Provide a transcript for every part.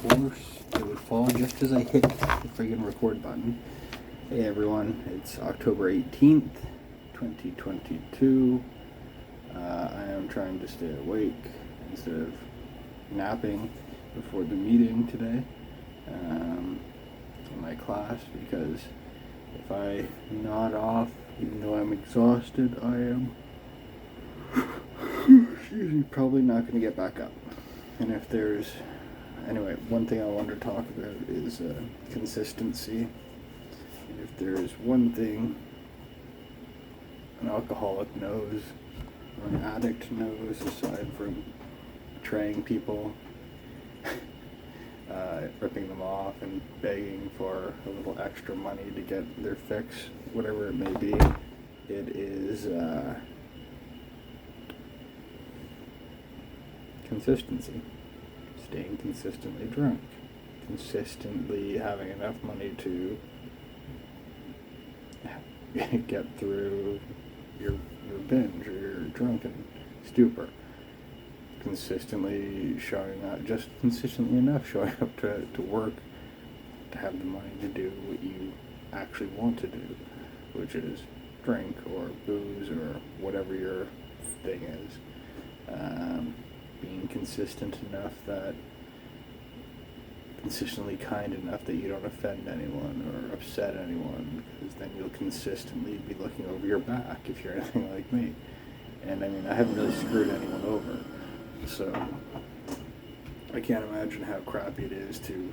course, it would fall just as I hit the friggin' record button. Hey everyone, it's October 18th, 2022. I am trying to stay awake instead of napping before the meeting today in my class, because if I nod off, even though I'm exhausted, I am probably not going to get back up. And if there's anyway, one thing I wanted to talk about is consistency. And if there's one thing an alcoholic knows, or an addict knows, aside from betraying people, ripping them off and begging for a little extra money to get their fix, whatever it may be, it is consistency. Staying consistently drunk. Consistently having enough money to get through your binge or your drunken stupor. Consistently showing up, just consistently enough showing up to work, to have the money to do what you actually want to do, which is drink or booze or whatever your thing is. Being consistent enough that consistently kind enough that you don't offend anyone or upset anyone, because then you'll consistently be looking over your back if you're anything like me. And I mean, I haven't really screwed anyone over, so I can't imagine how crappy it is to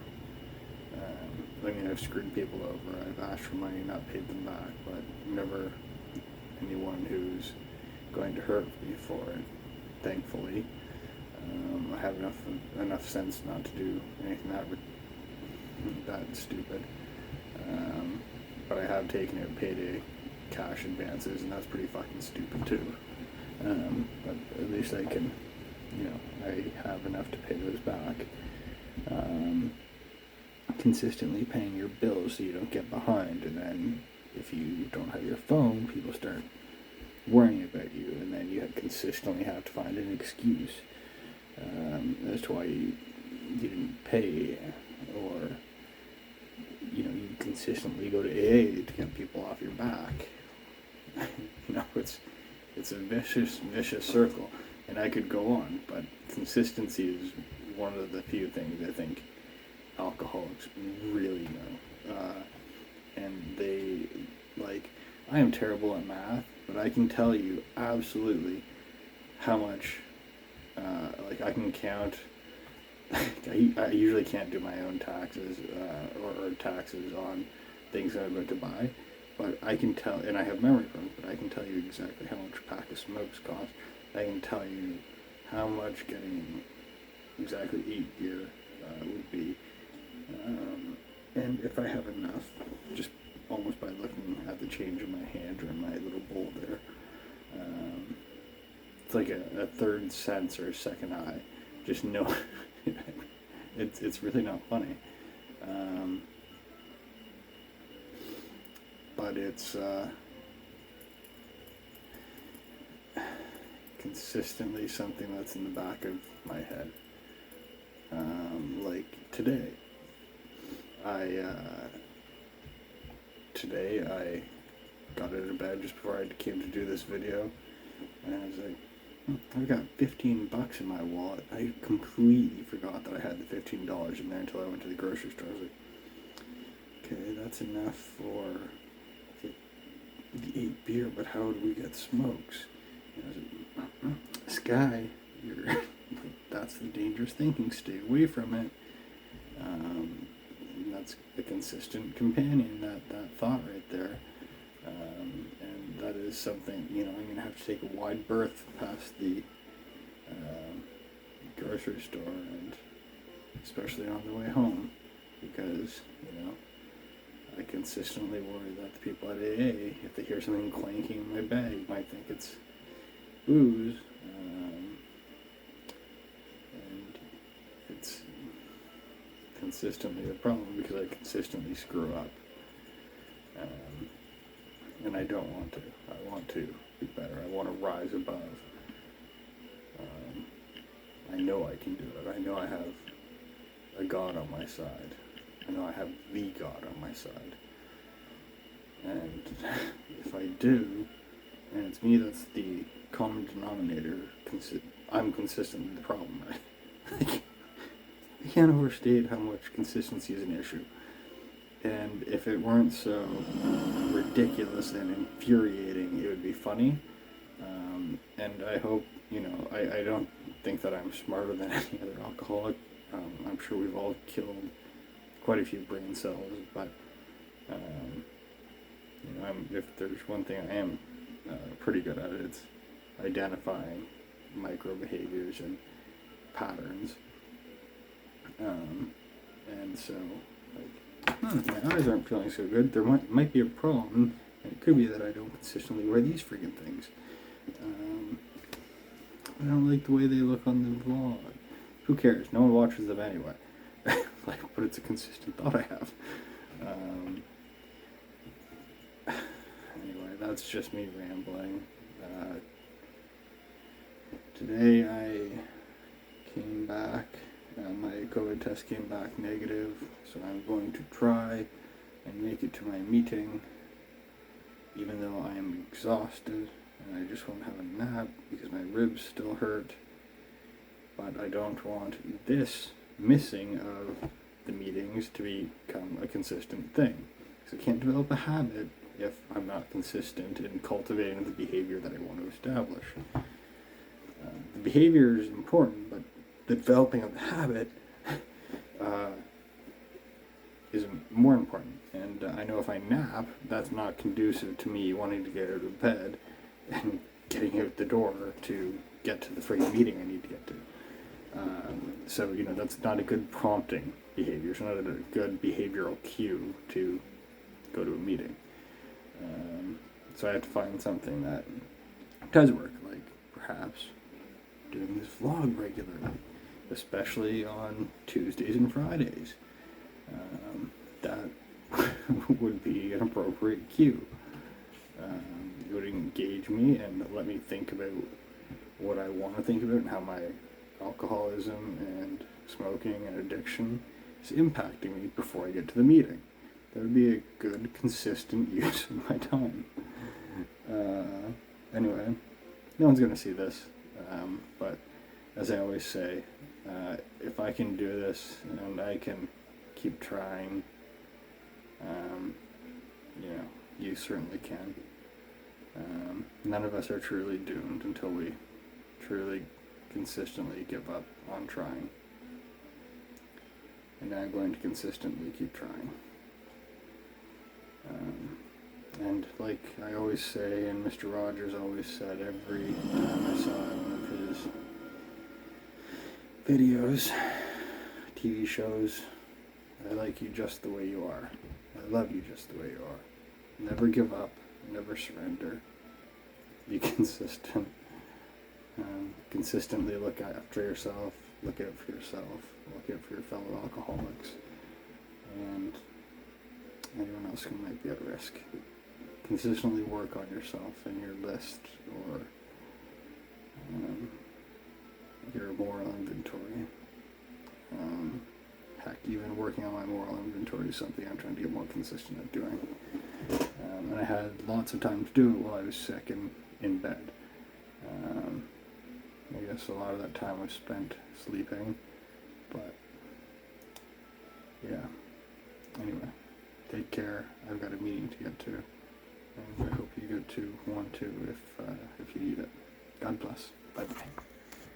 I've screwed people over. I've asked for money, not paid them back, but never anyone who's going to hurt me for it, thankfully. I have enough sense not to do anything that stupid. But I have taken out payday cash advances, and that's pretty fucking stupid too. But at least I can, I have enough to pay those back. Consistently paying your bills so you don't get behind, and then if you don't have your phone, people start worrying about you, and then you consistently have to find an excuse as to why you didn't pay, or you consistently go to AA to get people off your back. It's a vicious circle, and I could go on, but consistency is one of the few things I think alcoholics really know. And they, I am terrible at math, but I can tell you absolutely how much, I can count. I usually can't do my own taxes or taxes on things I'm about to buy, but I can tell, and I have memory problems, but I can tell you exactly how much a pack of smokes costs. I can tell you how much getting exactly 8 beer would be, and if I have enough, just almost by looking at the change in my hand or in my little bowl there. It's like a third sense or a second eye. Just know it's really not funny. But it's consistently something that's in the back of my head. Like today. Today I got out of bed just before I came to do this video, and I was like, I've got $15 in my wallet. I completely forgot that I had the $15 in there until I went to the grocery store. I was like, okay, that's enough for the 8 beer, but how would we get smokes? And I was like, Sky, that's the dangerous thinking. Stay away from it. And that's a consistent companion, that thought right there. And that is something, I'm going to have to take a wide berth past the grocery store, and especially on the way home, because, I consistently worry that the people at AA, if they hear something clanking in my bag, might think it's booze, and it's consistently a problem because I consistently screw up. And I don't want to. I want to be better. I want to rise above. I know I can do it. I know I have a God on my side. I know I have the God on my side. And if I do, and it's me that's the common denominator, I'm consistent with the problem, right? I can't overstate how much consistency is an issue. And if it weren't so ridiculous and infuriating, it would be funny. And I hope, I don't think that I'm smarter than any other alcoholic. I'm sure we've all killed quite a few brain cells, but if there's one thing I am pretty good at, it's identifying micro behaviors and patterns. And so, my eyes aren't feeling so good. There might be a problem, and it could be that I don't consistently wear these friggin' things. I don't like the way they look on the vlog. Who cares? No one watches them anyway. But it's a consistent thought I have. Anyway, that's just me rambling. Today I came back. My COVID test came back negative, so I'm going to try and make it to my meeting, even though I am exhausted and I just want to have a nap because my ribs still hurt. But I don't want this missing of the meetings to become a consistent thing. Because I can't develop a habit if I'm not consistent in cultivating the behavior that I want to establish. The behavior is important, but the developing of the habit is more important. And I know if I nap, that's not conducive to me wanting to get out of bed and getting out the door to get to the friggin' meeting I need to get to. So, that's not a good prompting behavior. It's not a good behavioral cue to go to a meeting. So I have to find something that does work, like perhaps doing this vlog regularly, especially on Tuesdays and Fridays. That would be an appropriate cue. It would engage me and let me think about what I want to think about and how my alcoholism and smoking and addiction is impacting me before I get to the meeting. That would be a good, consistent use of my time. Anyway, no one's going to see this, but as I always say, if I can do this and I can keep trying, you certainly can. None of us are truly doomed until we truly consistently give up on trying. And I'm going to consistently keep trying. And like I always say, and Mr. Rogers always said every time I saw one of his videos, TV shows, I like you just the way you are. I love you just the way you are. Never give up. Never surrender. Be consistent. Consistently look after yourself. Look out for yourself. Look out for your fellow alcoholics. And anyone else who might be at risk. Consistently work on yourself and your list or your moral inventory. Heck, even working on my moral inventory is something I'm trying to get more consistent at doing. And I had lots of time to do it while I was sick and in bed. I guess a lot of that time was spent sleeping, but yeah. Anyway, take care. I've got a meeting to get to, and I hope you get to one too if you need it. God bless. Bye bye.